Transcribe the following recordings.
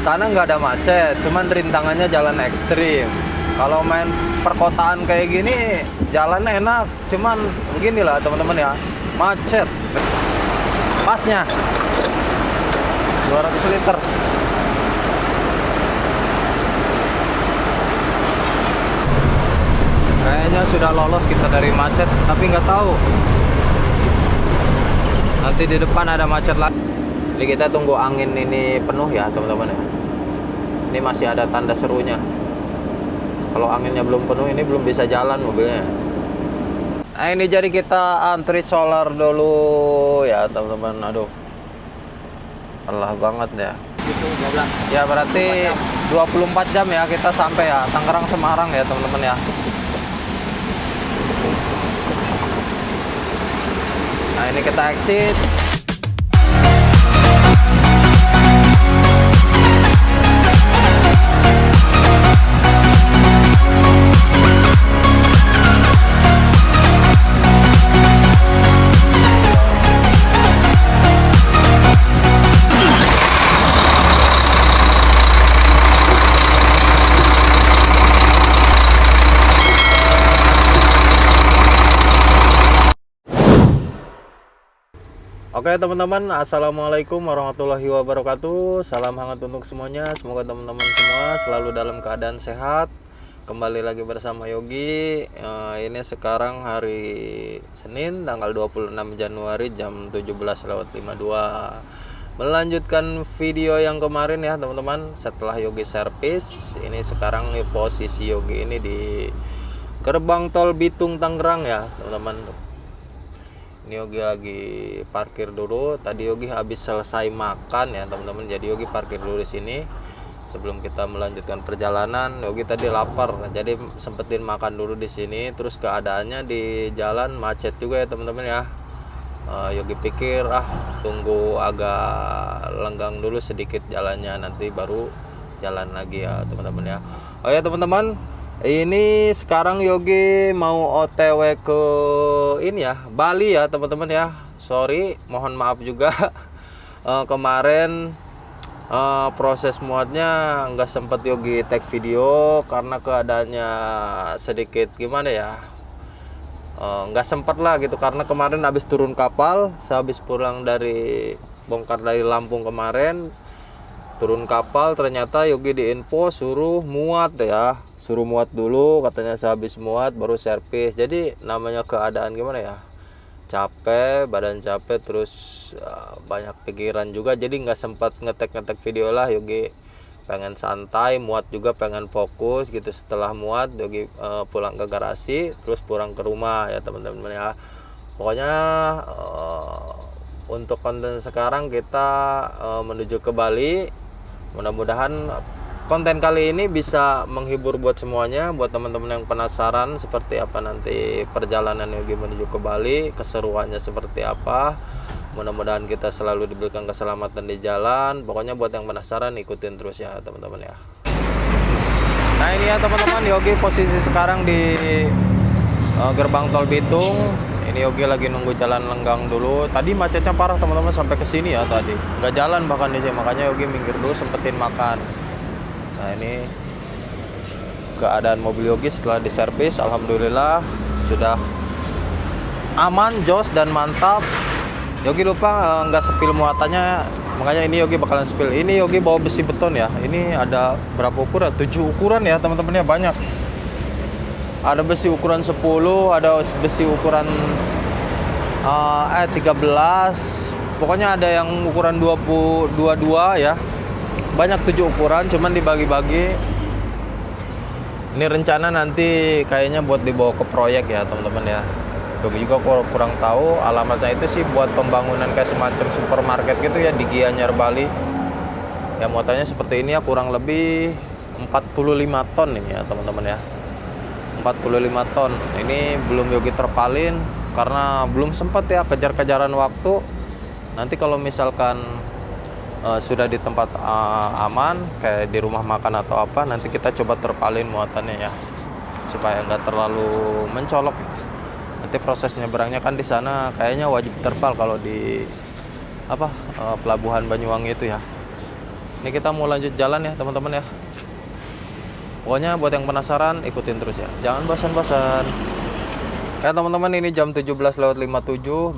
sana nggak ada macet, cuman rintangannya jalan ekstrim. Kalau main perkotaan kayak gini jalannya enak, cuman beginilah teman-teman ya, macet. Pasnya 200 liter. Kayaknya sudah lolos kita dari macet, tapi nggak tahu nanti di depan ada macet lagi. Jadi kita tunggu angin ini penuh ya teman-teman ya. Ini masih ada tanda serunya. Kalau anginnya belum penuh ini belum bisa jalan mobilnya. Nah ini jadi kita antri solar dulu ya teman-teman. Aduh, lelah banget ya. Gitu 12. Ya berarti 24 jam ya kita sampai ya Tangerang Semarang ya teman-teman ya. Nah ini kita exit. Oke teman-teman, assalamualaikum warahmatullahi wabarakatuh. Salam hangat untuk semuanya. Semoga teman-teman semua selalu dalam keadaan sehat. Kembali lagi bersama Yogi. Ini sekarang hari Senin tanggal 26 Januari jam 17.52. Melanjutkan video yang kemarin ya teman-teman. Setelah Yogi servis, ini sekarang posisi Yogi ini di gerbang tol Bitung Tangerang ya teman-teman. Ini Yogi lagi parkir dulu. Tadi Yogi habis selesai makan ya teman-teman. Jadi Yogi parkir dulu di sini sebelum kita melanjutkan perjalanan. Yogi tadi lapar, jadi sempetin makan dulu di sini. Terus keadaannya di jalan macet juga ya teman-teman ya. Yogi pikir tunggu agak lenggang dulu sedikit jalannya, nanti baru jalan lagi ya teman-teman ya. Oh ya teman-teman, ini sekarang Yogi mau OTW ke ini ya, Bali ya teman-teman ya. Sorry, mohon maaf juga. Kemarin proses muatnya nggak sempet Yogi tag video karena keadaannya sedikit gimana ya, nggak sempet lah gitu. Karena kemarin habis turun kapal, sehabis pulang dari bongkar dari Lampung kemarin, turun kapal ternyata Yogi diinfo suruh muat ya. Suruh muat dulu, katanya sehabis muat baru servis. Jadi namanya keadaan gimana ya, capek, badan capek, terus banyak pikiran juga. Jadi nggak sempat ngetek video lah. Yogi pengen santai, muat juga pengen fokus gitu. Setelah muat Yogi pulang ke garasi, terus pulang ke rumah ya teman-teman ya. Pokoknya untuk konten sekarang kita menuju ke Bali. Mudah-mudahan konten kali ini bisa menghibur buat semuanya, buat teman-teman yang penasaran seperti apa nanti perjalanan Yogi menuju ke Bali, keseruannya seperti apa. Mudah-mudahan kita selalu diberikan keselamatan di jalan. Pokoknya buat yang penasaran ikutin terus ya teman-teman ya. Nah ini ya teman-teman, Yogi posisi sekarang di gerbang tol Bitung. Ini Yogi lagi nunggu jalan lenggang dulu. Tadi macetnya parah teman-teman sampai ke sini ya tadi. Nggak jalan bahkan di sini, makanya Yogi minggir dulu sempetin makan. Nah ini keadaan mobil Yogi setelah diservis, alhamdulillah sudah aman, jos dan mantap. Yogi lupa nggak sepil muatannya, makanya ini Yogi bakalan sepil. Ini Yogi bawa besi beton ya. Ini ada berapa ukuran? 7 ukuran ya teman-teman ya, banyak. Ada besi ukuran 10, ada besi ukuran 13. Pokoknya ada yang ukuran 22 ya. Banyak 7 ukuran, cuman dibagi-bagi. Ini rencana nanti kayaknya buat dibawa ke proyek ya teman-teman ya. Yogi juga kurang tahu alamatnya, itu sih buat pembangunan kayak semacam supermarket gitu ya di Gianyar Bali. Ya muatannya seperti ini ya, kurang lebih 45 ton ini ya teman-teman ya. 45 ton. Ini belum Yogi terpalin karena belum sempat ya, kejar-kejaran waktu. Nanti kalau misalkan sudah di tempat aman kayak di rumah makan atau apa, nanti kita coba terpalin muatannya ya supaya nggak terlalu mencolok. Nanti proses nyebrangnya kan di sana kayaknya wajib terpal kalau di pelabuhan Banyuwangi itu ya. Ini kita mau lanjut jalan ya teman-teman ya. Pokoknya buat yang penasaran ikutin terus ya, jangan bosan-bosan. Ya teman-teman, ini jam 17:57.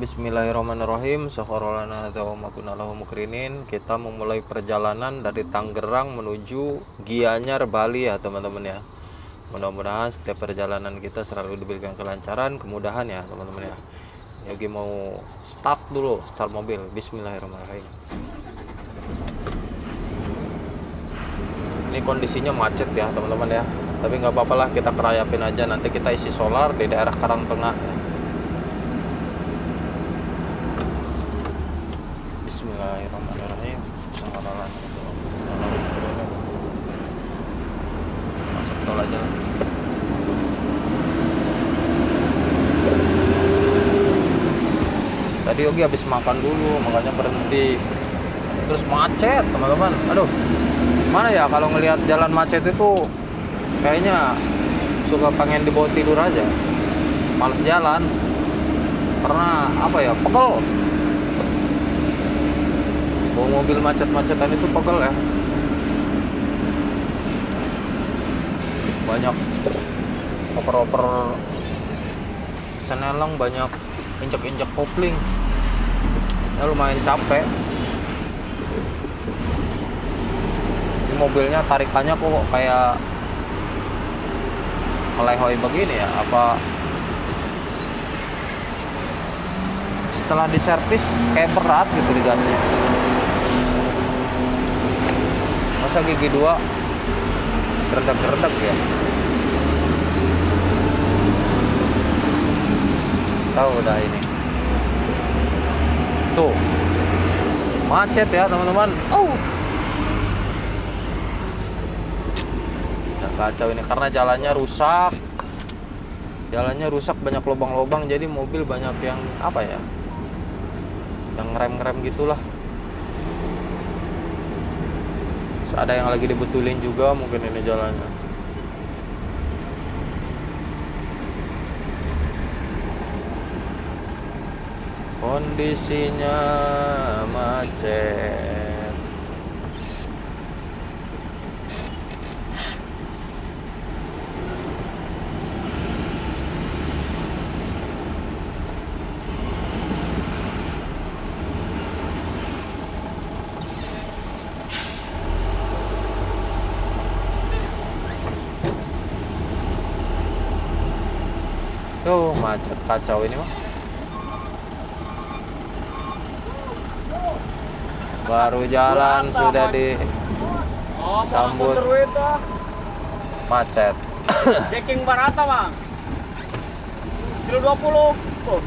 Bismillahirrahmanirrahim. Sakharolana wa makunallahu mukrinin. Kita memulai perjalanan dari Tangerang menuju Gianyar, Bali ya teman-teman ya. Mudah-mudahan setiap perjalanan kita selalu diberikan kelancaran, kemudahan ya teman-teman ya. Yogi mau start dulu, start mobil. Bismillahirrahmanirrahim. Ini kondisinya macet ya teman-teman ya, tapi nggak apa-apa lah, kita kerayapin aja. Nanti kita isi solar di daerah Karangtengah ya. Bismillahirrahmanirrahim. Masuk tol aja. Tadi Yogi habis makan dulu, makanya berhenti. Terus macet teman-teman. Aduh, mana ya kalau ngelihat jalan macet itu kayaknya suka pengen dibawa tidur aja, males jalan karena apa ya, pegel. Bawa mobil macet-macetan itu pegel ya. Banyak oper-oper senelang, banyak injek-injek kopling ya, lumayan capek. Mobilnya tarikannya kok kayak melehoi begini ya, apa setelah diservis kayak berat gitu di gasnya. Masa gigi 2 gerdak-gerdak ya. Tahu udah ini tuh macet ya teman-teman. Kacau ini karena jalannya rusak, banyak lubang-lubang, jadi mobil banyak yang apa ya, yang ngerem gitulah. Terus ada yang lagi dibetulin juga mungkin ini jalannya. Kondisinya macet. Tuh macet kacau ini mah. Baru jalan sudah disambut macet. Checking barata bang, kilo 20.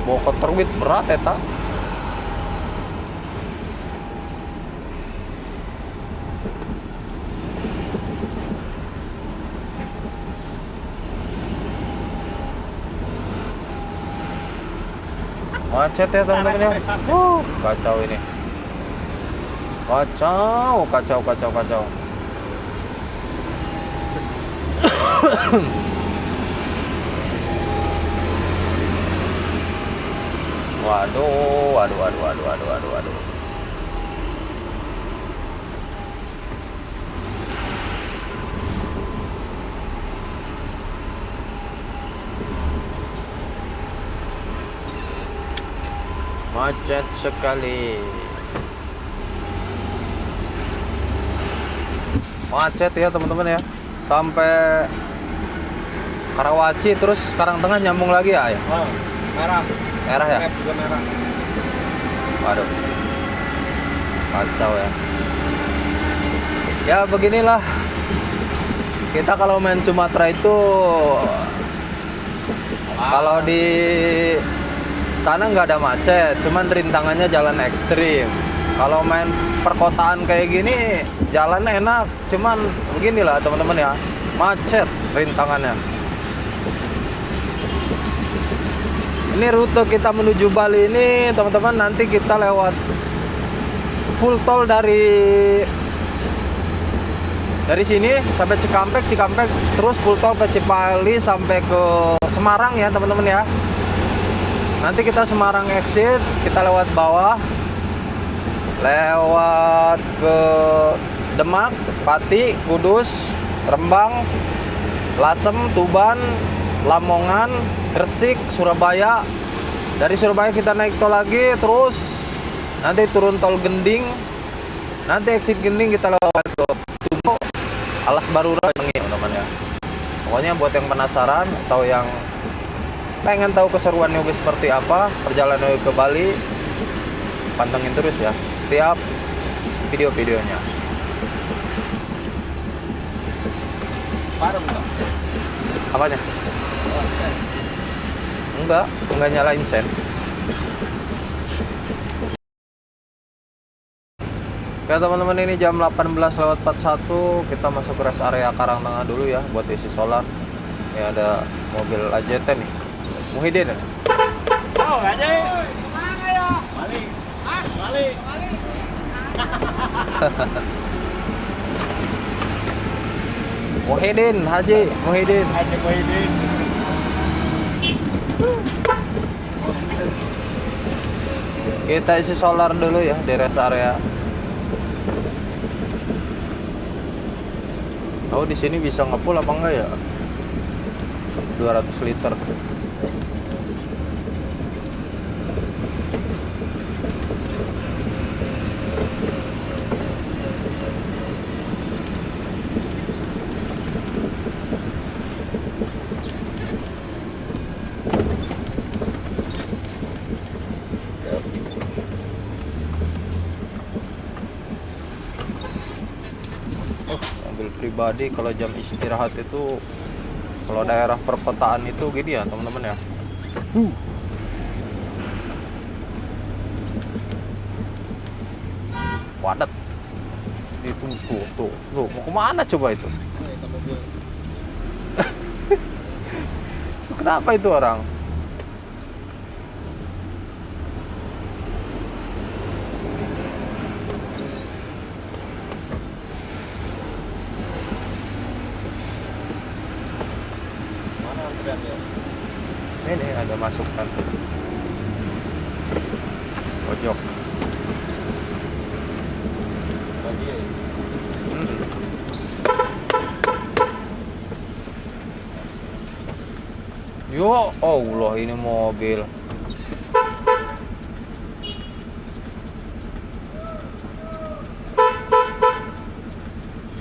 Bawa kotorwit berat ya tak? Macet ya teman-teman ya. Kacau ini. Kacau. Waduh. Macet sekali. Macet ya teman-teman ya. Sampai Karawaci terus Karangtengah nyambung lagi ya. Merah ya? Juga merah. Waduh. Kacau ya. Ya beginilah. Kita kalau main Sumatera itu kalau di sana nggak ada macet, cuman rintangannya jalan ekstrim. Kalau main perkotaan kayak gini, jalan enak, cuman beginilah teman-teman ya, macet rintangannya. Ini rute kita menuju Bali ini, teman-teman, nanti kita lewat full tol dari sini sampai Cikampek, terus full tol ke Cipali sampai ke Semarang ya teman-teman ya. Nanti kita Semarang exit, kita lewat bawah, lewat ke Demak, Pati, Kudus, Rembang, Lasem, Tuban, Lamongan, Gresik, Surabaya. Dari Surabaya kita naik tol lagi, terus nanti turun tol Gending. Nanti exit Gending kita lewat ke Tugu, Alas Barura, teman-teman ya. Pokoknya buat yang penasaran atau yang pengen tahu keseruan Yogi seperti apa perjalanan Yogi ke Bali, pantengin terus ya setiap video-videonya. Parem enggak? Apanya? Enggak nyalain sen. Oke teman-teman, ini jam 18:41, kita masuk ke rest area Karangtengah dulu ya buat isi solar. Ini ada mobil AJT nih. Muhyiddin ya? Oh, aja. Mana ya? Balik. Balik. Muhyiddin, Haji Muhyiddin. Haji Muhyiddin. Kita isi solar dulu ya di rest area. Oh, di sini bisa ngefull apa enggak ya? 200 liter. Mobil pribadi kalau jam istirahat itu, kalau daerah perkotaan itu gini ya teman-teman ya. Padat. Itu tuh, mau kemana coba itu? Itu kenapa itu orang? Mana antriannya? Ini ada masuk kan. Pojok. Tadi ya. Yo Allah, ini mobil.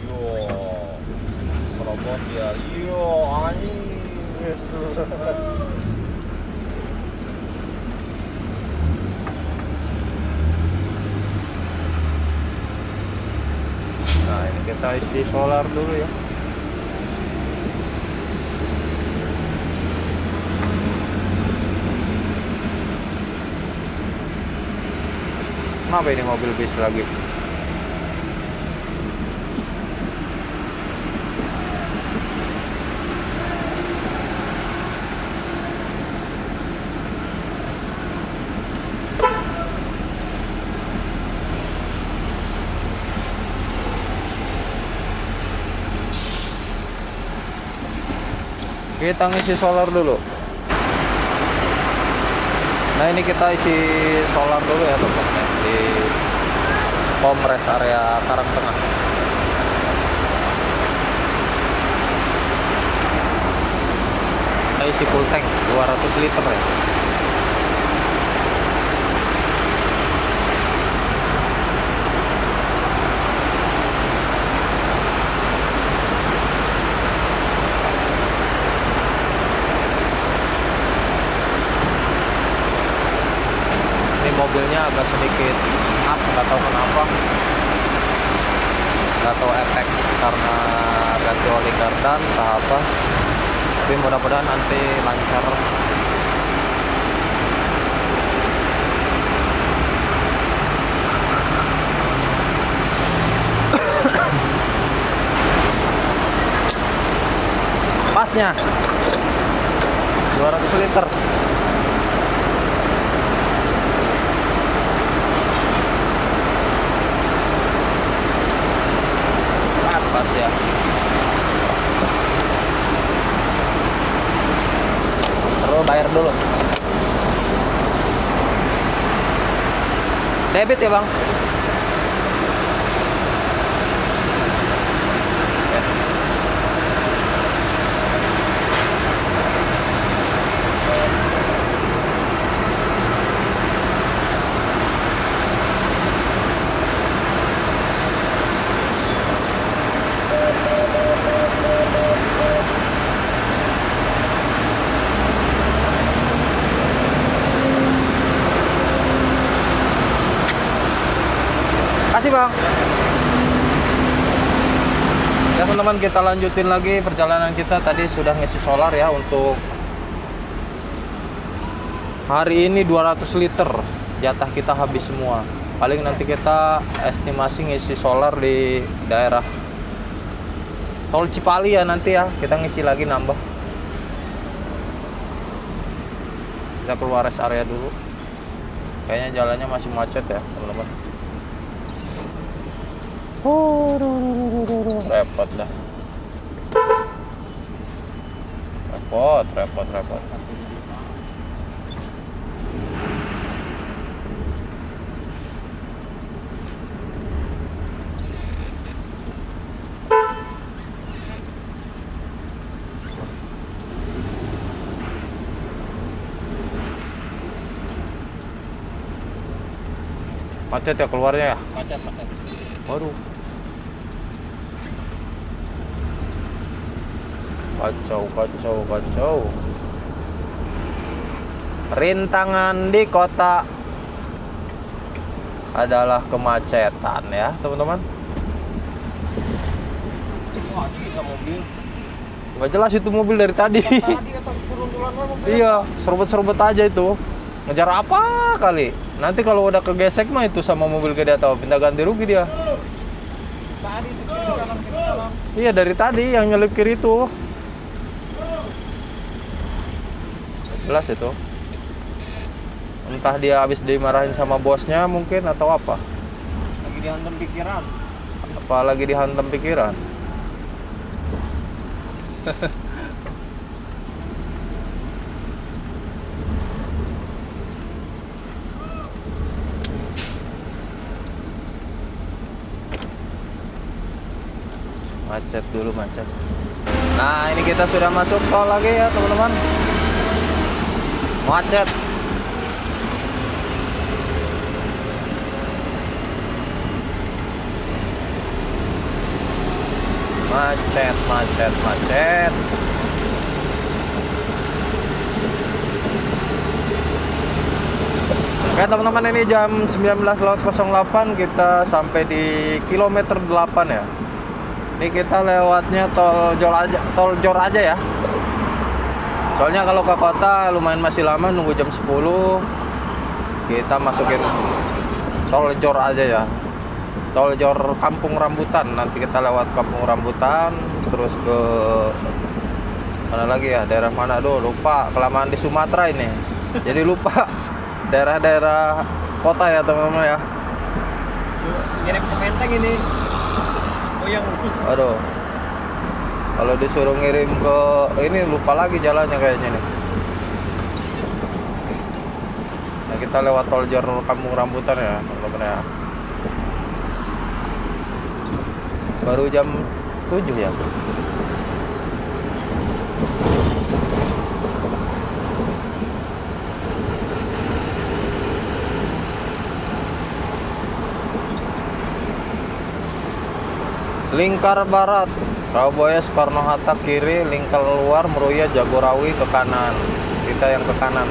Yo. Serobot ya. Yo, anjing. Nah, ini kita isi solar dulu ya. Kenapa ini mobil bis lagi? Kita ngisi solar dulu. Nah, ini kita isi solar dulu ya teman-teman di pom rest area Karangtengah. Kita isi full tank 200 liter ya. Mobilnya agak sedikit up, nggak tahu kenapa, nggak tahu efek karena ganti oli kardan atau apa, tapi mudah-mudahan nanti lancar. Pasnya 200 liter. Pas ya. Terus bayar dulu. Debit ya bang? Kasih bang. Ya teman-teman, kita lanjutin lagi perjalanan kita. Tadi sudah ngisi solar ya untuk hari ini 200 liter. Jatah kita habis semua. Paling nanti kita estimasi ngisi solar di daerah Tol Cipali ya nanti ya. Kita ngisi lagi nambah. Kita keluar rest area dulu. Kayaknya jalannya masih macet ya teman-teman. Repot dah. Repot. Macet ya keluarnya ya? Macet. Waduh. Kacau. Rintangan di kota adalah kemacetan ya teman-teman. Wah, kita mobil. Nggak jelas itu mobil dari tadi. Tadi atas seruntulan mobil. Iya, serobot aja itu. Ngejar apa kali? Nanti kalau udah kegesek mah itu sama mobil gede atau pinta ganti rugi dia. Tadi itu kiri kanan. Iya, dari tadi yang nyelip kiri itu. Jelas itu. Entah dia habis dimarahin sama bosnya mungkin atau apa. Lagi dihantam pikiran. Apalagi dihantam pikiran. Macet. Nah, ini kita sudah masuk tol lagi ya teman-teman. Macet. Oke teman-teman, ini jam 19.08 kita sampai di kilometer 8 ya. Ini kita lewatnya tol Jor aja ya. Soalnya kalau ke kota lumayan masih lama, nunggu jam 10. Kita masukin tol Jor aja ya. Tol Jor Kampung Rambutan. Nanti kita lewat Kampung Rambutan terus ke mana lagi ya? Daerah mana lupa, kelamaan di Sumatera ini. Jadi lupa daerah-daerah kota ya teman-teman ya. Ngirim ke Menteng ini. Goyang. Aduh. Kalau disuruh ngirim ke ini lupa lagi jalannya kayaknya nih. Nah, kita lewat tol Jor Kampung Rambutan ya, teman-teman ya. Baru jam 7 ya. Lingkar Barat, Rawabuaya Soekarno-Hatta kiri, Lingkar Luar Meruya Jagorawi ke kanan. Kita yang ke kanan.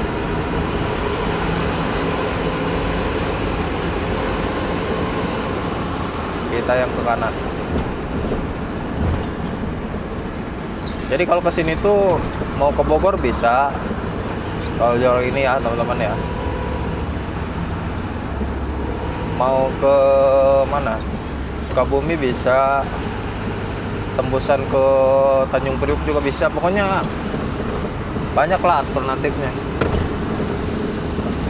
Jadi kalau kesini tuh mau ke Bogor bisa, tol Jor ini ya teman-teman ya. Mau ke mana? Sukabumi bisa, tembusan ke Tanjung Priuk juga bisa. Pokoknya banyak lah alternatifnya.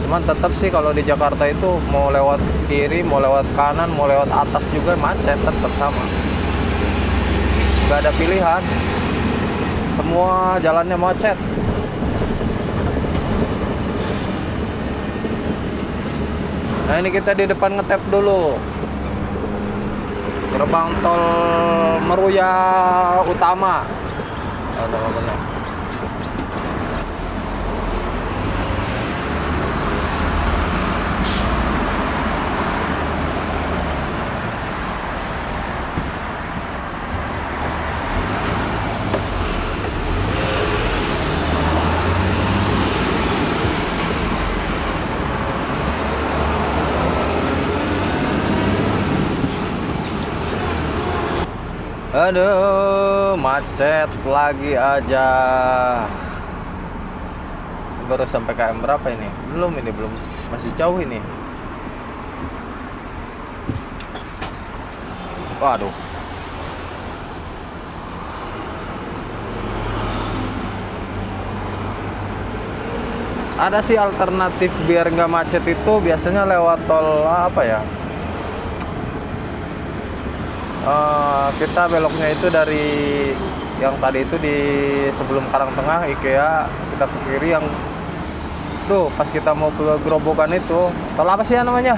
Cuman tetap sih kalau di Jakarta itu mau lewat kiri, mau lewat kanan, mau lewat atas juga macet, tetap sama. Gak ada pilihan. Semua jalannya macet. Nah ini kita di depan ngetap dulu. Gerbang tol Meruya Utama. Ada apa? Aduh, macet lagi aja. Baru sampai KM berapa ini? Belum, masih jauh ini. Waduh. Ada sih alternatif biar nggak macet itu biasanya lewat tol apa ya? Kita beloknya itu dari yang tadi itu di sebelum Karangtengah IKEA, kita ke kiri yang tuh pas kita mau ke Gerobokan itu tol apa sih ya namanya?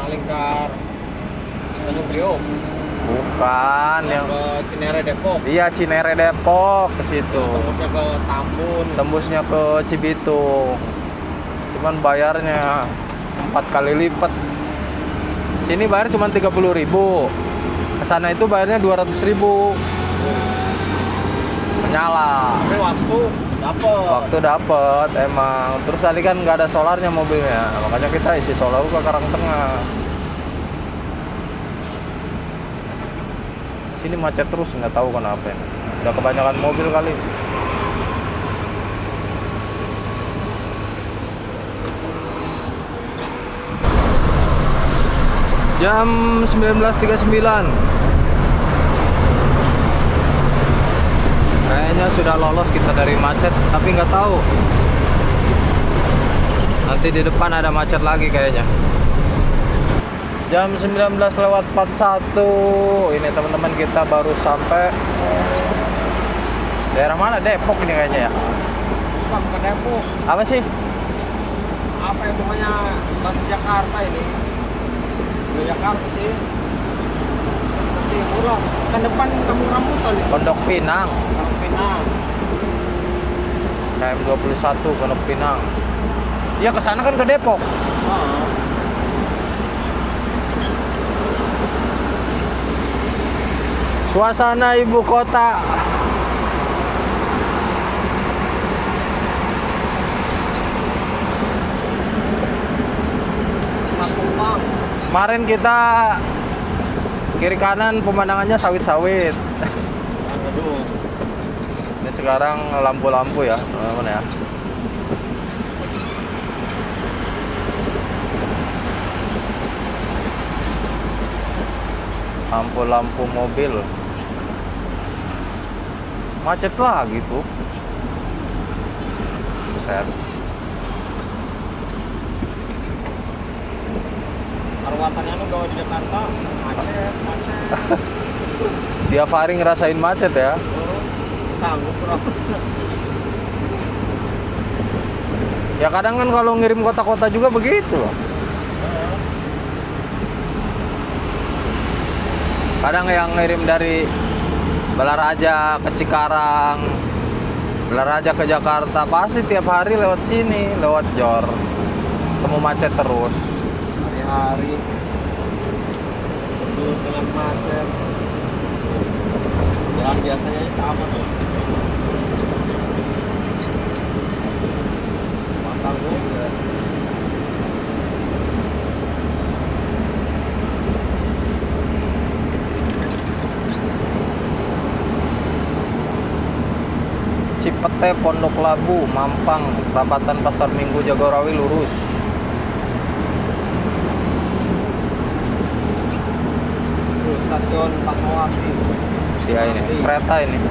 Lingkar Tanjung Priok. Bukan yang Ke Cinere Depok. iya Cinere Depok ke situ. Tembusnya ke Tambun. Tembusnya ke Cibitung. Cuman bayarnya 4 kali lipat. Sini bayar cuma 30.000. Kesana itu bayarnya 200.000. Menyala. Tapi waktu dapet emang. Terus tadi kan nggak ada solarnya mobilnya, makanya kita isi solar ke Karangtengah. Sini macet terus, nggak tahu kenapa ini. Udah kebanyakan mobil kali. Jam 19.39. Kayaknya sudah lolos kita dari macet, tapi nggak tahu. Nanti di depan ada macet lagi kayaknya. Jam 19:41. Ini teman-teman kita baru sampai daerah mana? Depok ini kayaknya ya. Bukan Depok. Apa sih? Apa ya pokoknya Jakarta ini. Jakarta sih. Nanti murah. Kan depan kampung rambutan nih. Pondok Pinang. Kampung Pinang. KM 21 Pondok Pinang. Iya ke sana kan ke Depok. Suasana ibu kota. Simatupang. Kemarin kita kiri kanan pemandangannya sawit-sawit. Aduh. Ini sekarang lampu-lampu ya, teman-teman ya. Lampu-lampu mobil. Macet lagi tuh. Set. Arwatannya nu gawe di Jakarta, macet. Dia Fahri ngerasain macet ya. Sanggup bro. Ya kadang kan kalau ngirim kota-kota juga begitu loh. Kadang yang ngirim dari Balaraja ke Cikarang, Balaraja ke Jakarta, pasti tiap hari lewat sini, lewat Jor. Ketemu macet terus. Hari-hari terus dengan macet. Jalan biasanya sama tuh. Pasang gue. Cipete, Pondok Labu, Mampang, perapatan Pasar Minggu Jagorawi lurus. Stasiun Fatmawati. Ya ini kereta ini.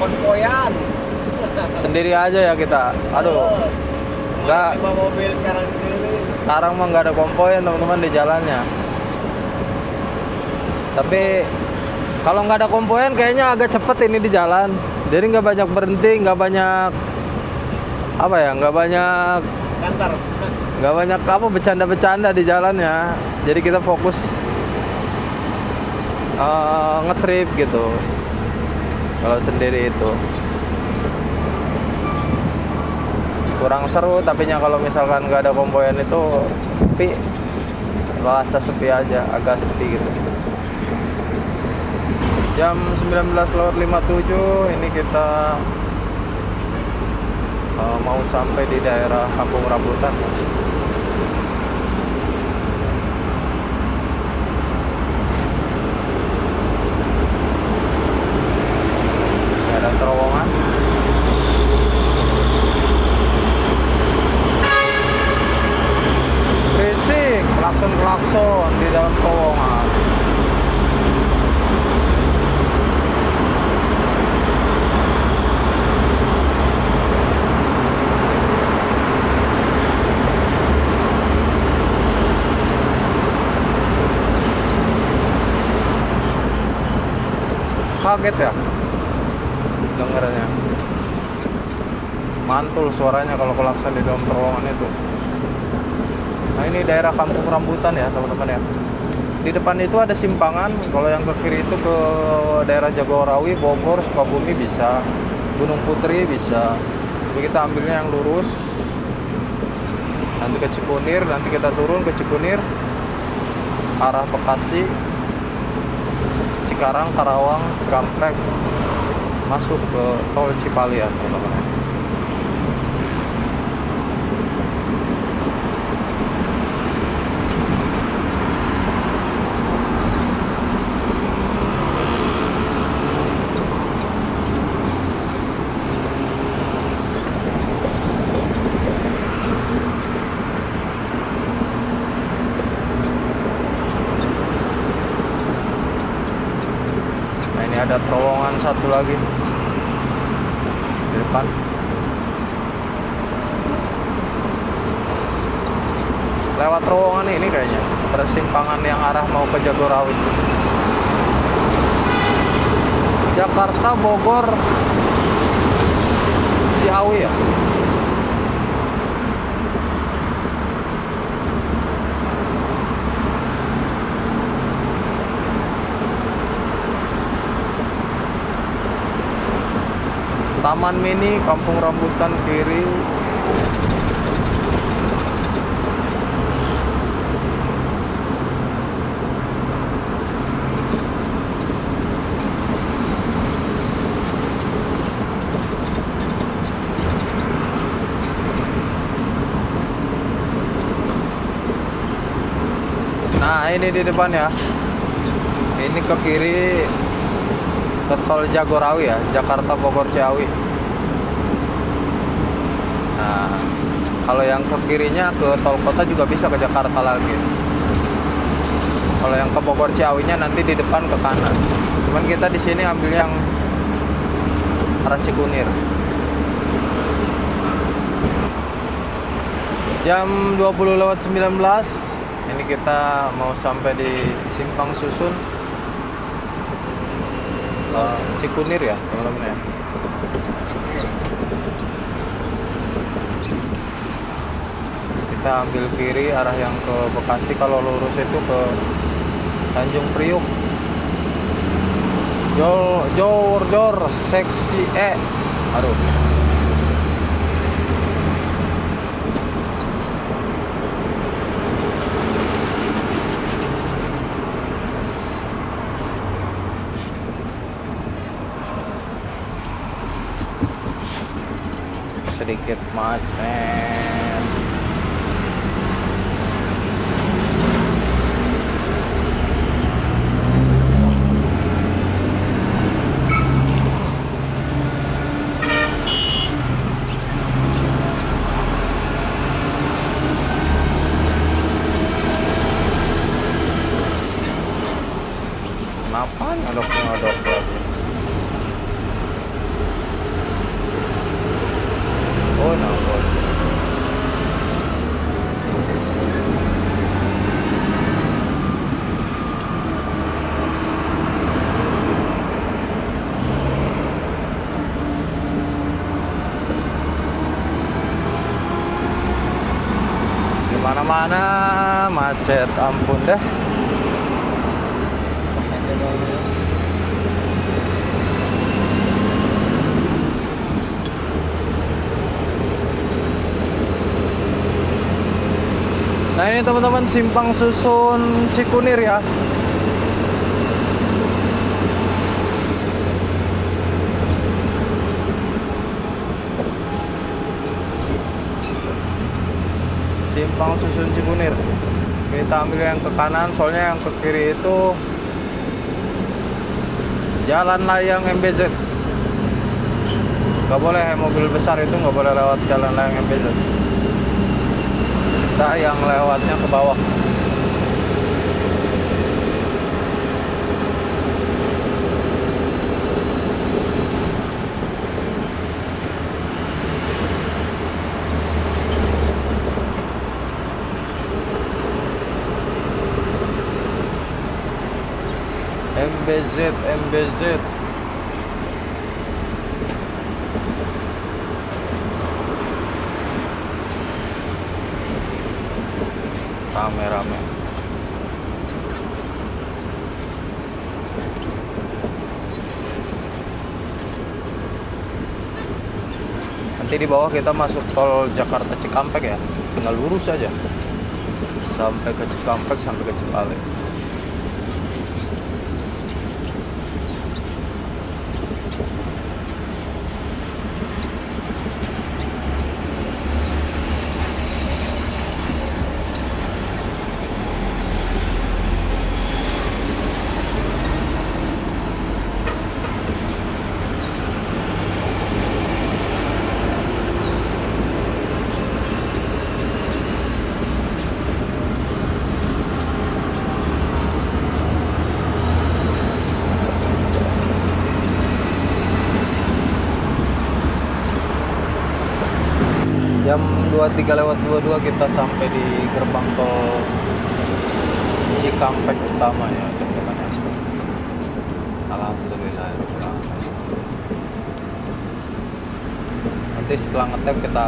konvoyan. Sendiri aja ya kita. Aduh, nggak. 5 mobil sekarang sendiri. Sekarang mah nggak ada konvoy teman-teman di jalannya. Tapi kalau nggak ada konvoyan kayaknya agak cepet ini di jalan. Jadi nggak banyak berhenti, nggak banyak apa ya, Santar. nggak banyak apa bercanda-bercanda di jalannya. Jadi kita fokus ngetrip gitu. Kalau sendiri itu kurang seru, tapi kalau misalkan nggak ada konvoyan itu sepi, rasa sepi aja, agak sepi gitu. Jam 19:57 ini kita mau sampai di daerah Kampung Rambutan. Ini ada terowongan. Berisik, klakson di dalam terowongan. Kaget ya dengernya, mantul suaranya kalau klakson di dalam terowongan itu. Nah ini daerah Kampung Rambutan ya teman-teman ya. Di depan itu ada simpangan. Kalau yang ke kiri itu ke daerah Jagorawi, Bogor, Sukabumi bisa, Gunung Putri bisa. Jadi kita ambilnya yang lurus nanti ke Cikunir, nanti kita turun ke Cikunir arah Bekasi, Cikarang, Karawang, Cikampek, masuk ke tol Cipali ya teman-teman. Ada terowongan satu lagi di depan. Lewat terowongan ini kayaknya persimpangan yang arah mau ke Jagorawi. Jakarta, Bogor, Ciawi ya. Taman Mini Kampung Rambutan kiri. Nah ini di depan ya. Ini ke kiri ke tol Jagorawi ya, Jakarta, Bogor, Ciawi. Nah, kalau yang ke kirinya ke tol kota juga bisa ke Jakarta lagi. Kalau yang ke Bogor, Ciawinya nanti di depan ke kanan. Cuman kita di sini ambil yang arah Cikunir. Jam 20:19 ini kita mau sampai di Simpang Susun. Cikunir ya teman-teman ya. Kita ambil kiri arah yang ke Bekasi. Kalau lurus itu ke Tanjung Priuk. Jor seksi E. Aduh. Sedikit macet. Kenapa ngadok lagi? Mana macet, ampun deh. Nah ini teman-teman simpang susun Cikunir ya. Simpang susun Cikunir. Kita ambil yang ke kanan, soalnya yang ke kiri itu jalan layang MBZ. Gak boleh, mobil besar itu nggak boleh lewat jalan layang MBZ. Kita yang lewatnya ke bawah. MBZ. Rame-rame. Nanti di bawah kita masuk tol Jakarta Cikampek ya. Tinggal lurus aja sampai ke Cikampek, sampai ke Cipali. Jam 23:22 kita sampai di gerbang tol Cikampek utama ya teman-teman. Alhamdulillah. Nanti setelah ngetep kita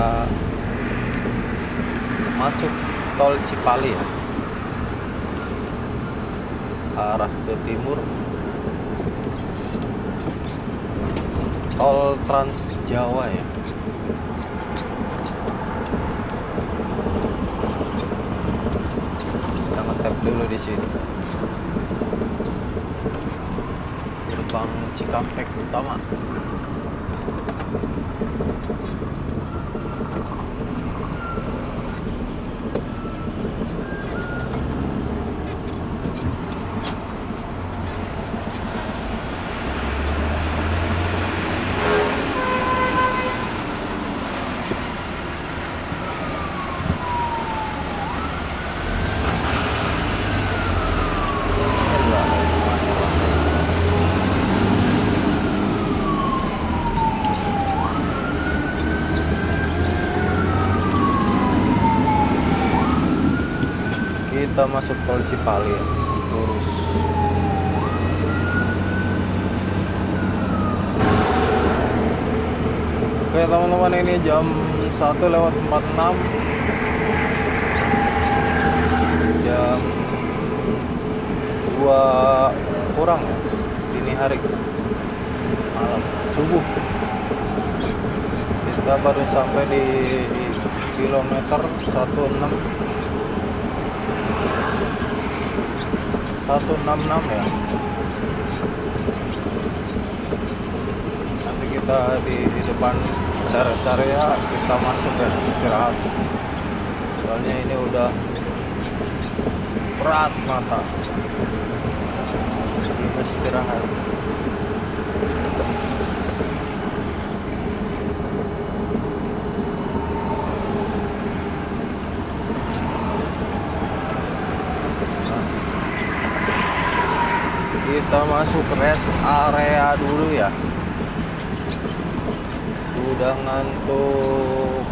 masuk tol Cipali ya, arah ke timur, tol Trans Jawa ya. Tap dulu di sini. Gerbang Cikampek utama. Kita masuk tol Cipali ya, lurus. Oke teman-teman, ini jam 1:46. Jam 2 kurang ya, dini hari, malam, subuh. Kita baru sampai di kilometer 166 ya. Nanti kita di depan rest area kita masuk ya, istirahat. Soalnya ini udah berat mata. Kita istirahat. Kita masuk rest area dulu ya. Udah ngantuk.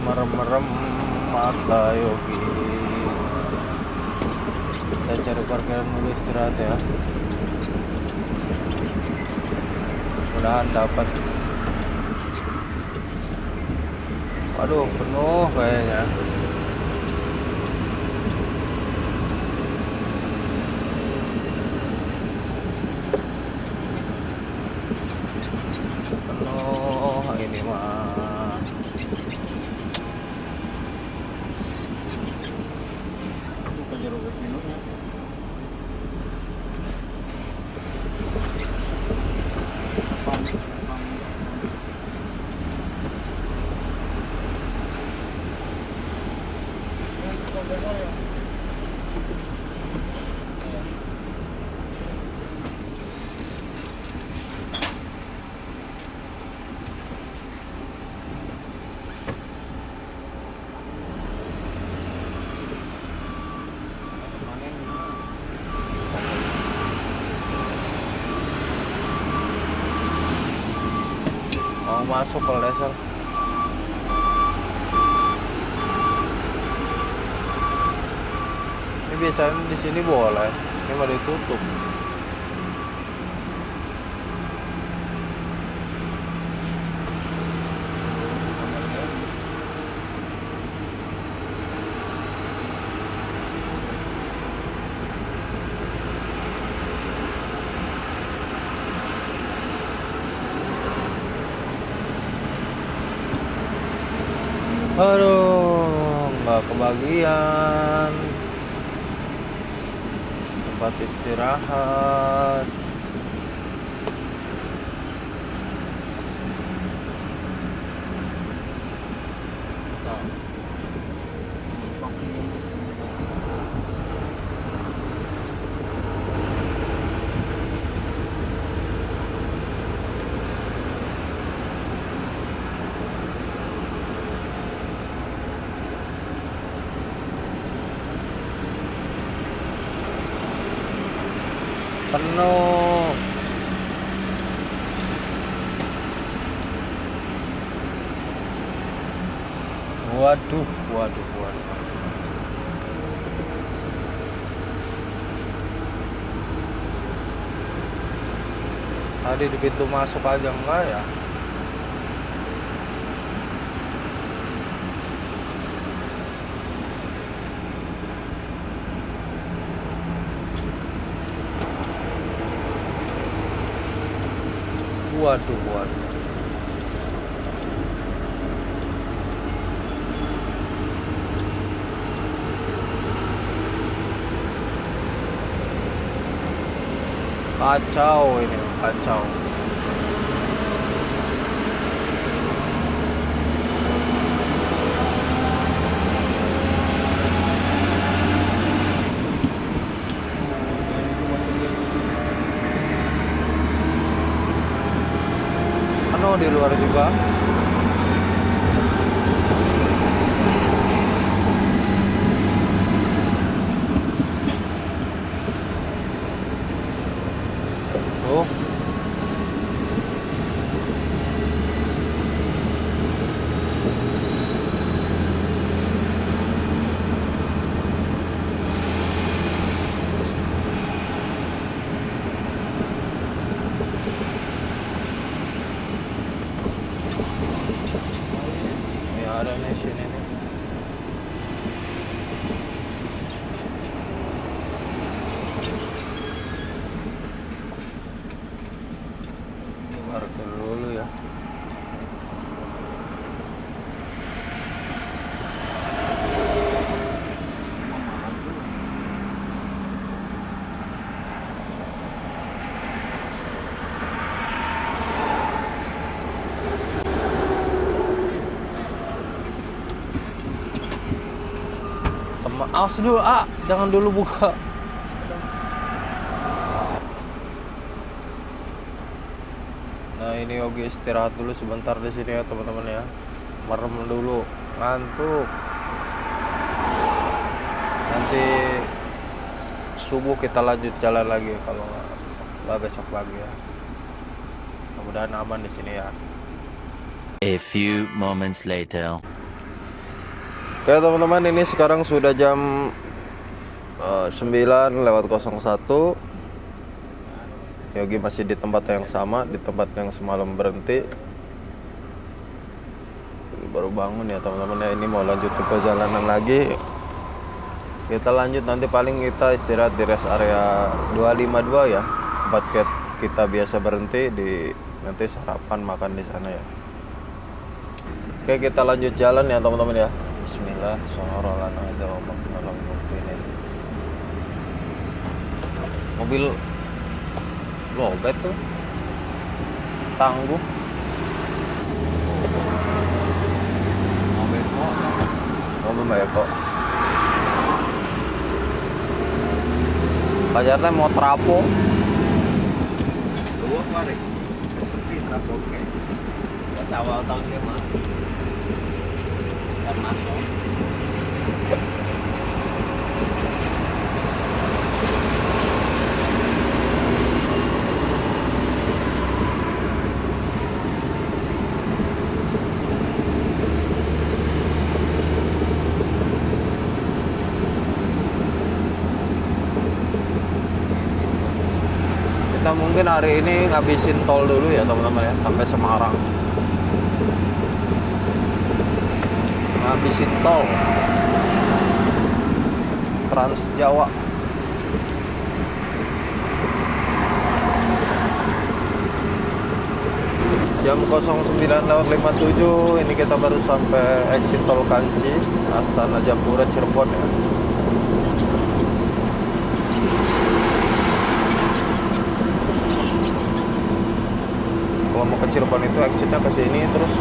merem-merem mata Yogi. Kita cari parkiran dulu istirahat ya. Mudahan dapat. Waduh, penuh kayaknya. Penuh ini mah. Bukan jeruk minumnya. Mau masuk kalau dasar. Ini biasanya di sini boleh, ini mau ditutup. Aduh, nggak kebagian tempat istirahat. Penuh. Waduh, waduh, waduh. Tadi di pintu masuk aja enggak ya? Waduh, waduh. Kacau ini, kacau. Penuh di luar juga. Tuh. Ini ada nih sini nih. Parkir dulu ya. Awas dulu, jangan dulu buka. Nah, ini Yogi istirahat dulu sebentar di sini ya, teman-teman ya. Merem dulu, ngantuk. Nanti subuh kita lanjut jalan lagi kalau nggak besok lagi ya. Mudah-mudahan aman di sini ya. A few moments later. Oke teman-teman, ini sekarang sudah jam 9:01. Yogi masih di tempat yang sama, di tempat yang semalam berhenti. Baru bangun ya teman-teman ya. Ini mau lanjut ke perjalanan lagi. Kita lanjut nanti, paling kita istirahat di rest area 252 ya, tempat kita biasa berhenti. Nanti sarapan makan di sana ya. Oke, kita lanjut jalan ya teman-teman ya. Bismillah, mobil lobet tuh, tangguh. Mobil banyak kok. Pajarnya mau trapo. Dua kemarin. Sepi trapo kayak. Pas awal tahun ini mah. Dan masuk. Kita mungkin hari ini ngabisin tol dulu ya teman-teman ya, sampai Semarang. Ngabisin tol Trans Jawa. Jam 09:57 ini kita baru sampai exit tol Kanci, Astana Japura Cirebon ya. Kalau mau ke Cirebon itu exitnya ke sini, terus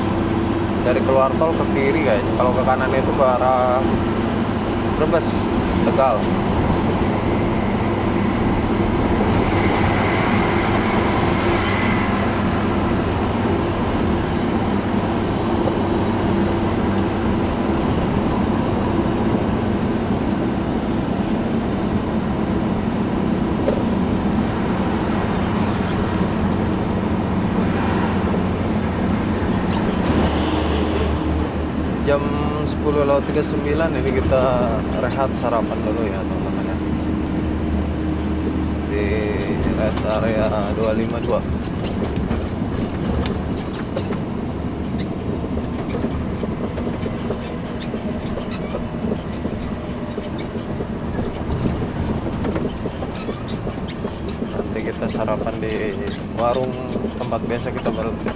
dari keluar tol ke kiri kayaknya. Kalau ke kanan itu ke arah Brebes, Tegal. Jam 10:39 ini kita rehat sarapan dulu ya teman-teman ya, di rest area 252. Nanti kita sarapan di warung tempat biasa kita berhenti.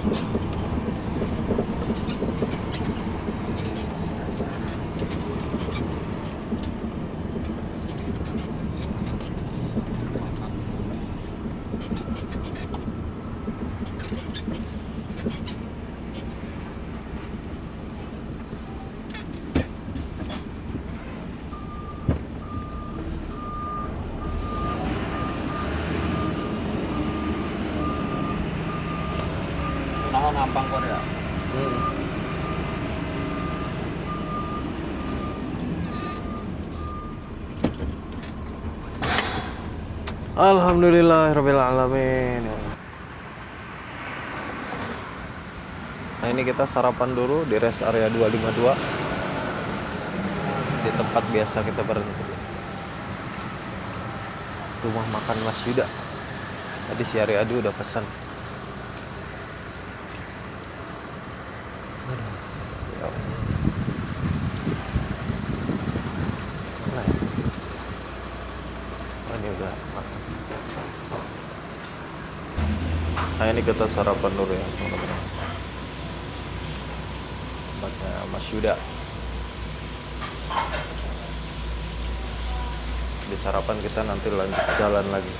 Naon nampang Korea. Alhamdulillahirabbil alamin. Nah, ini kita sarapan dulu di rest area 252, di tempat biasa kita berhenti. Rumah makan Mas Yuda. Tadi si Ariadu udah pesan. Ya Allah. Mana ya? Oh, ini udah makan. Nah, ini kita sarapan dulu ya teman-teman. Tempatnya Mas Yuda. Di sarapan kita nanti lanjut jalan lagi.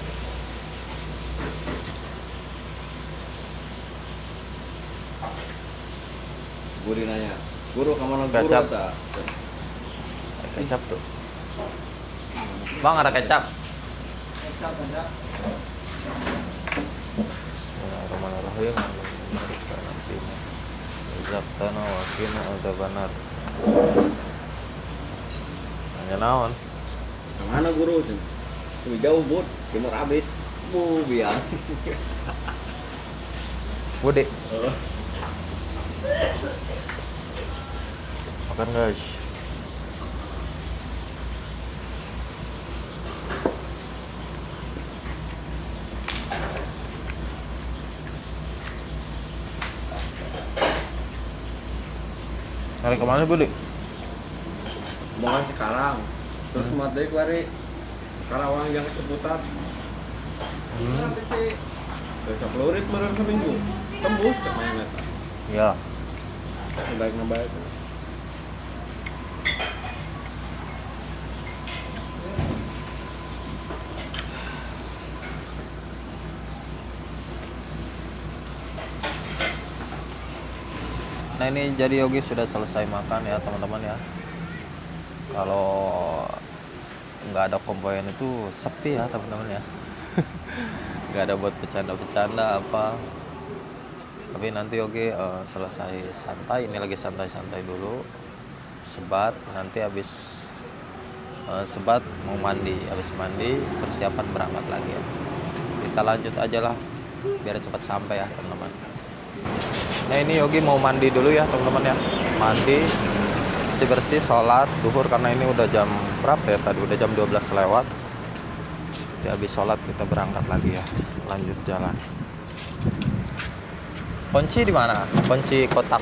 Guru nanya, guru kamu nang guru Kecap. tak? Kecap tuh. Bang, ada kecap. Kecap ada. Bismillahirrahmanirrahim. Zakana wa qina adzabannar. Nanya naon? Mana guru? Tuh jauh bud, timur habis. Bu biang. Bude. Makan guys. Hari kemana Budi? Bukan sekarang. Terus mati kuari Karawang yang seputar. Terus pelurit meren seminggu. Tembus main eta. Ya. Baik. Nah ini jadi Yogi sudah selesai makan ya teman-teman ya. Kalau nggak ada kompoien itu sepi ya teman-teman ya. Nggak ada buat bercanda-bercanda apa. Tapi nanti Yogi selesai santai. Ini lagi santai-santai dulu. Sebat nanti habis sebat mau mandi. Habis mandi persiapan berangkat lagi ya. Kita lanjut aja lah biar cepat sampai ya teman-teman. Nah ini Yogi mau mandi dulu ya teman-teman ya. Mandi, bersih-bersih, sholat duhur karena ini udah jam berapa ya tadi? Udah jam 12 lewat. Jadi habis sholat kita berangkat lagi ya. Lanjut jalan. Kunci di mana? Kunci kotak.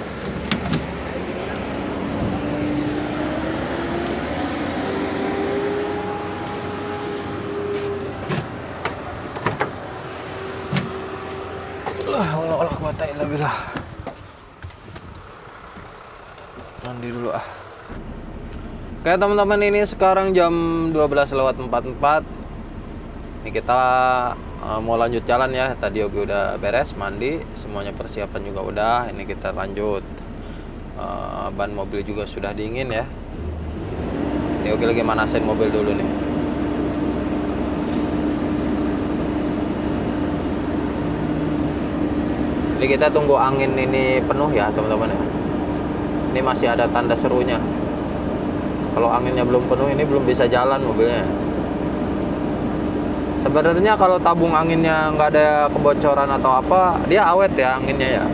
Wala quwata illa billah. Mandi dulu ah. Oke teman-teman, ini sekarang jam 12:44. Ini kita mau lanjut jalan ya. Tadi Yogi udah beres mandi, semuanya persiapan juga udah. Ini kita lanjut. Ban mobil juga sudah dingin ya. Ini Yogi lagi manasin mobil dulu nih. Jadi kita tunggu angin ini penuh ya teman-teman ya. Ini masih ada tanda serunya. Kalau anginnya belum penuh ini belum bisa jalan mobilnya. Sebenarnya kalau tabung anginnya nggak ada kebocoran atau apa, dia awet ya anginnya ya.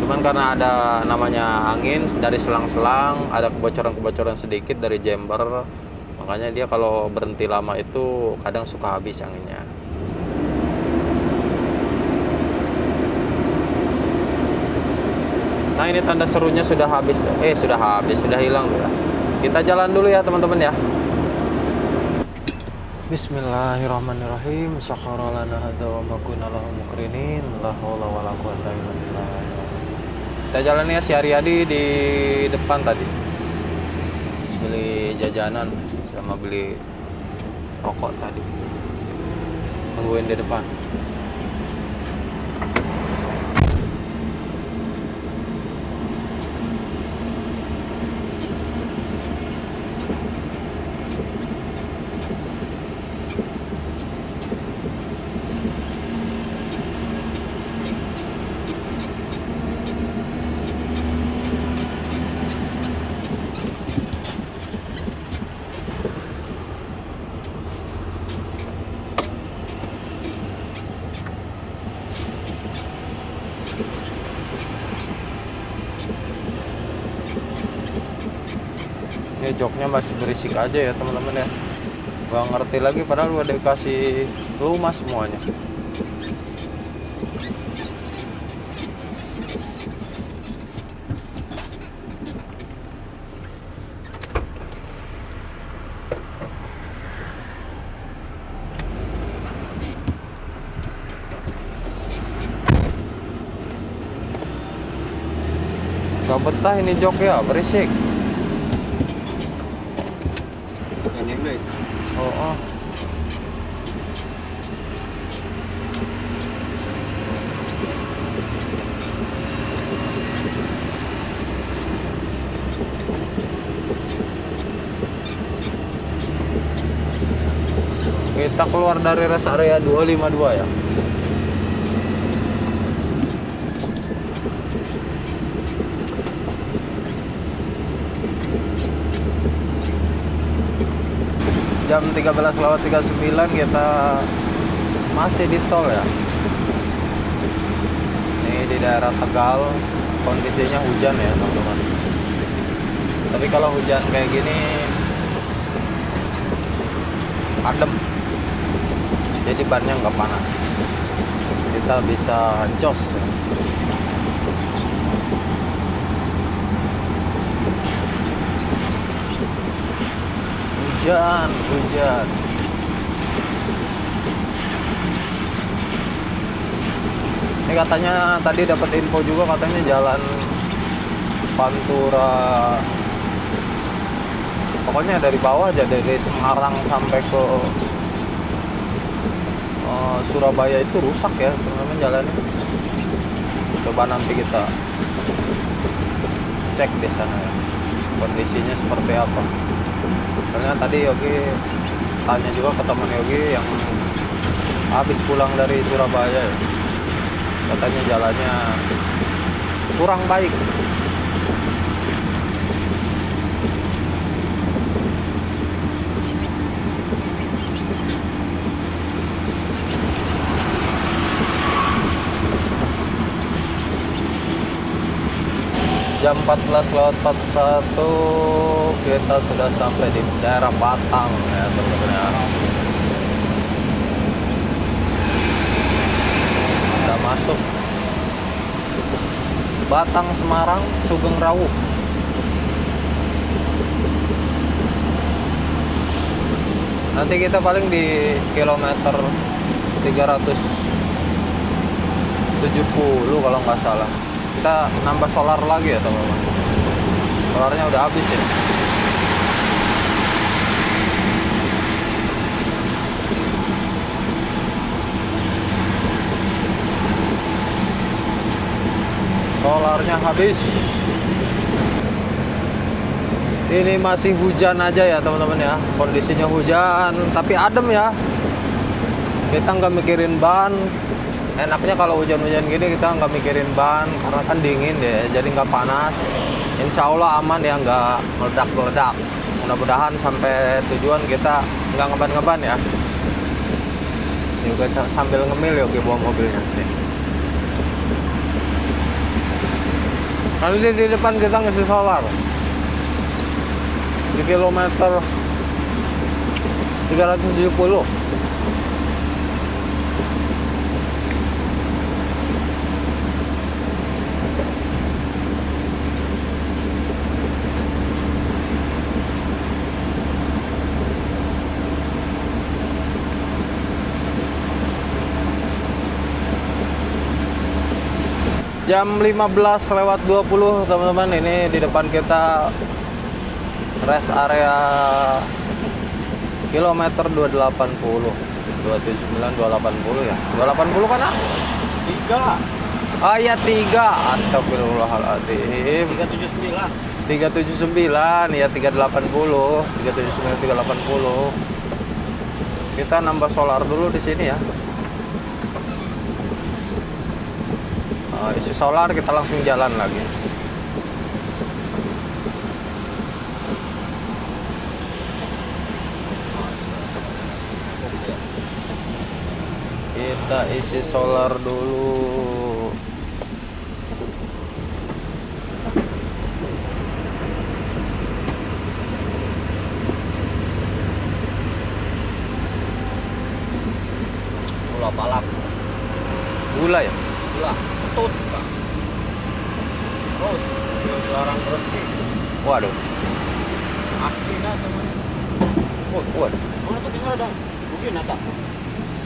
Cuman karena ada namanya angin dari selang-selang, ada kebocoran-kebocoran sedikit dari jember, makanya dia kalau berhenti lama itu kadang suka habis anginnya. Nah ini tanda serunya sudah habis, sudah hilang tuh ya. Kita jalan dulu ya teman-teman ya. Bismillahirrahmanirrahim. Syakhara lana hadza wa ma kunna lahu muqrinin. La haula wala quwata illa billah. Kita jalan ya, si Aryadi di depan tadi. Beli jajanan sama beli rokok tadi. Tungguin di depan. Ini joknya masih berisik aja ya teman-teman ya. Gak ngerti lagi padahal udah dikasih lumas semuanya. Gak betah ini jok ya, berisik. Oh. Kita keluar dari rest area 252 ya. Jam 13:39 kita masih di tol ya. Ini di daerah Tegal, kondisinya hujan ya teman-teman. Tapi kalau hujan kayak gini adem, jadi bannya nggak panas, kita bisa jos ya. hujan. Ini katanya tadi dapat info juga, katanya jalan Pantura, pokoknya dari bawah aja, dari Semarang sampai ke Surabaya itu rusak ya teman-teman jalannya. Coba nanti kita cek di sana ya, kondisinya seperti apa. Soalnya tadi Yogi tanya juga ke teman Yogi yang habis pulang dari Surabaya ya, katanya jalannya kurang baik. Jam 14:41 kita sudah sampai di daerah Batang ya teman-teman ya. Sudah masuk Batang Semarang Sugeng Rawuh. Nanti kita paling di kilometer 370 kalau nggak salah. Kita nambah solar lagi ya teman-teman. Solarnya udah habis ya. Solarnya habis. Ini masih hujan aja ya teman-teman ya. Kondisinya hujan, tapi adem ya. Kita nggak mikirin ban. Enaknya kalau hujan-hujan gini kita nggak mikirin ban karena kan dingin ya, jadi nggak panas. Insya Allah aman ya, nggak meledak-meledak. Mudah-mudahan sampai tujuan kita nggak ngeban-ngeban ya. Juga sambil ngemil ya bawa mobilnya. Nih. Nanti di depan kita ngisi solar di kilometer 370. Jam 15:20 teman-teman, ini di depan kita rest area kilometer 280, 279, 280 ya. 280 kan? 3. Ah ya 3. Astagfirullahaladzim. 379. 379 ya 380, 379 380. Kita nambah solar dulu di sini ya. Isi solar kita langsung jalan lagi. Kita isi solar dulu. Gula palak. Gula ya? Gula. Setut. Terus dilarang berhenti. Waduh. Asli dah teman. Waduh. Mana tuh bisa dong? Mungkin ada.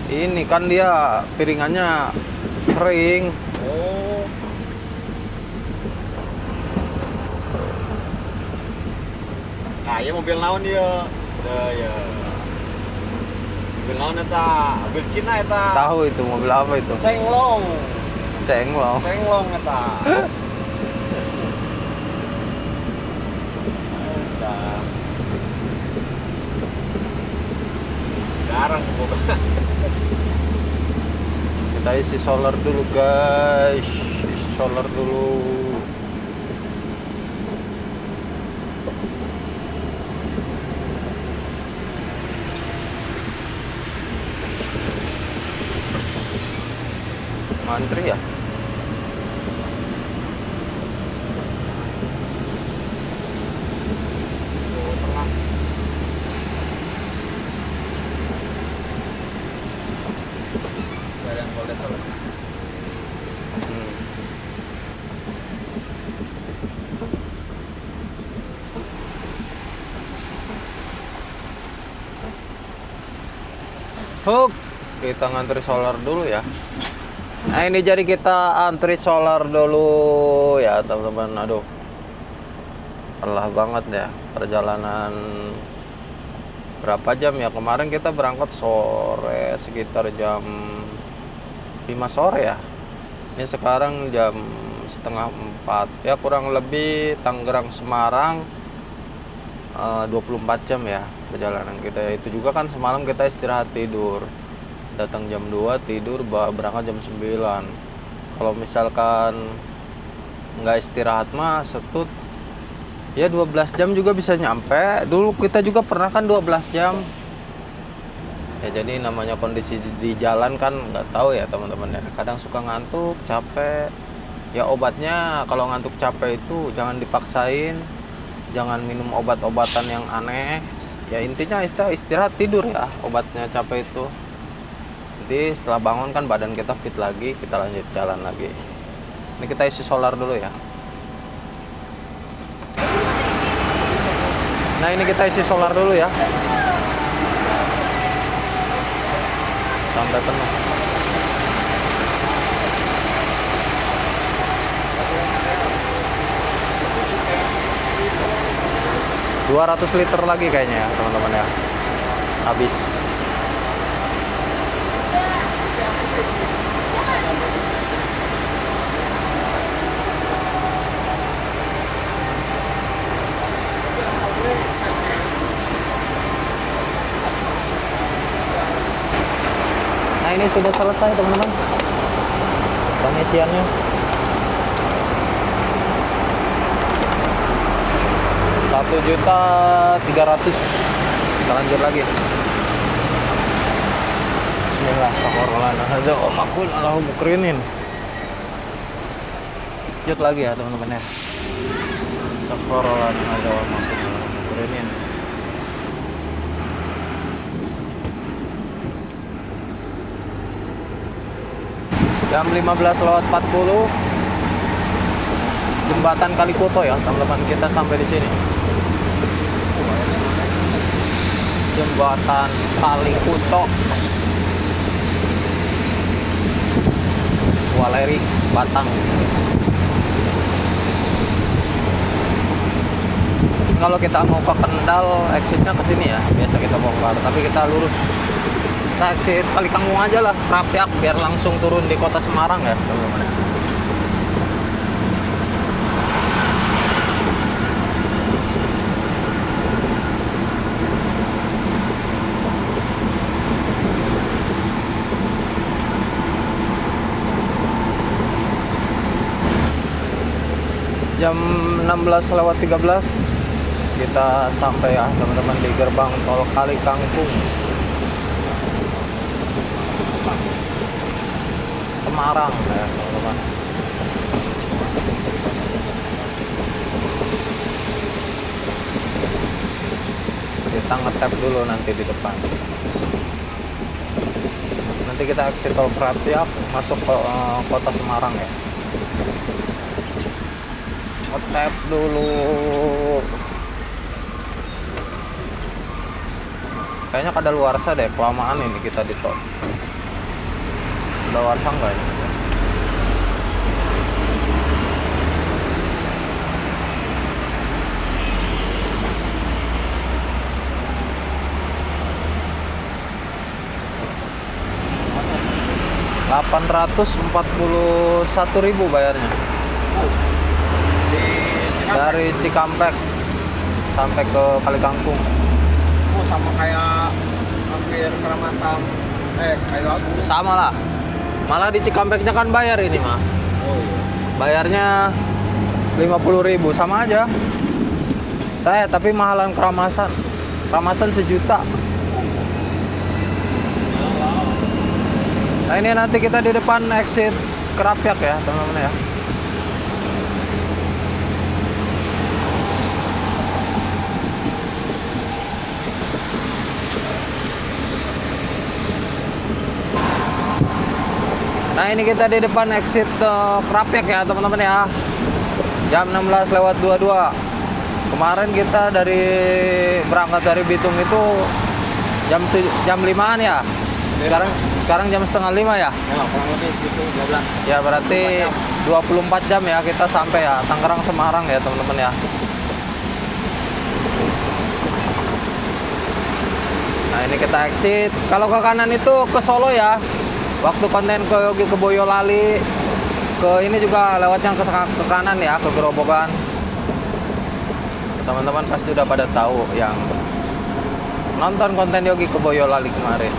Ini kan dia piringannya kering. Oh. Nah, ya mobil naon dia. Udah ya. Mobil naon eta? Mobil Cina eta. Tahu itu mobil apa itu? Cenglong. Cenglong. Cenglong eta. Jarang boga. Kita isi solar dulu guys, isi solar dulu. Mantri ya? Hup, kita ngantri solar dulu ya. Nah ini jadi kita antri solar dulu ya teman-teman. Aduh, lelah banget ya perjalanan. Berapa jam ya? Kemarin kita berangkat sore sekitar jam 5 sore ya. Ini sekarang jam setengah 4 ya, kurang lebih Tangerang Semarang 24 jam ya perjalanan kita. Itu juga kan semalam kita istirahat tidur, datang jam 2 tidur, berangkat jam 9. Kalau misalkan nggak istirahat mah setut ya 12 jam juga bisa nyampe. Dulu kita juga pernah kan 12 jam ya. Jadi namanya kondisi di jalan kan nggak tahu ya teman-teman ya, kadang suka ngantuk, capek ya. Obatnya kalau ngantuk capek itu jangan dipaksain, jangan minum obat-obatan yang aneh ya. Intinya istirahat tidur ya, obatnya capek itu. Jadi setelah bangun kan badan kita fit lagi, kita lanjut jalan lagi. Ini kita isi solar dulu ya. Nah ini kita isi solar dulu ya sampai penuh. $200 liter lagi kayaknya ya teman-teman ya, habis. Nah ini sudah selesai teman-teman pengisiannya. 1.300.000. Kita lanjut lagi. Bismillah, Bismillahirrahmanirrahim. Oh makul Allahu mukrinin. Lanjut lagi ya teman-teman ya. Bismillahirrahmanirrahim. Oh makul Allahu mukrinin. Jam 15:40 jembatan Kalikuto ya teman-teman, kita sampai di sini. Jembatan Kalikuto, Waleri, Batang. Kalau kita mau ke Kendal, exitnya ke sini ya. Biasa kita bongkar, tapi kita lurus. Kita exit Kalikangkung aja lah, Krapyak, biar langsung turun di kota Semarang ya teman-teman. Jam 16:13 kita sampai ya teman-teman di gerbang tol Kalikangkung, Semarang ya teman-teman. Kita ngetap dulu nanti di depan. Nanti kita exit tol Krapyak masuk ke kota Semarang ya. Ngetap dulu. Kayaknya kadaluarsa deh, kelamaan ini kita di tol. Kadaluarsa enggak ya? $841.000 bayarnya. Dari Cikampek sampai ke Kalikangkung. Oh, sama kayak hampir Keramasan. Kayak aku. Sama lah. Malah di Cikampeknya kan bayar ini mah. Oh iya. Bayarnya 50.000, sama aja. Tapi mahalan Keramasan. Keramasan 1 juta. Nah ini nanti kita di depan exit Krapyak ya teman-teman ya. Nah ini kita di depan exit Krapyak ya teman-teman ya. Jam 16:22. Kemarin kita berangkat dari Bitung itu jam 5-an ya. sekarang jam setengah 5 ya. Ya, kurang lebih segitu 12. Ya berarti 24 jam ya kita sampai ya Tangerang Semarang ya teman-teman ya. Nah ini kita exit. Kalau ke kanan itu ke Solo ya. Waktu konten ke Yogi ke Boyolali, ke ini juga lewat yang ke kanan ya, ke Gerobogan. Teman-teman pasti udah pada tahu yang nonton konten Yogi ke Boyolali kemarin.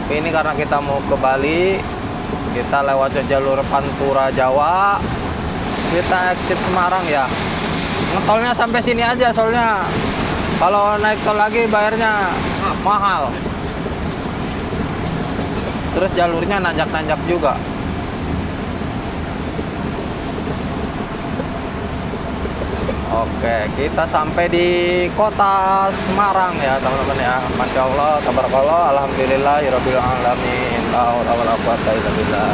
Tapi ini karena kita mau ke Bali, kita lewat jalur Pantura Jawa, kita exit Semarang ya. Ngetolnya sampai sini aja soalnya kalau naik tol lagi bayarnya mahal. Terus jalurnya nanjak-nanjak juga. Oke, kita sampai di kota Semarang ya teman-teman ya. Masya Allah, tabarakallah, alhamdulillah, rabbil alamin, la haula wala quwata illa billah.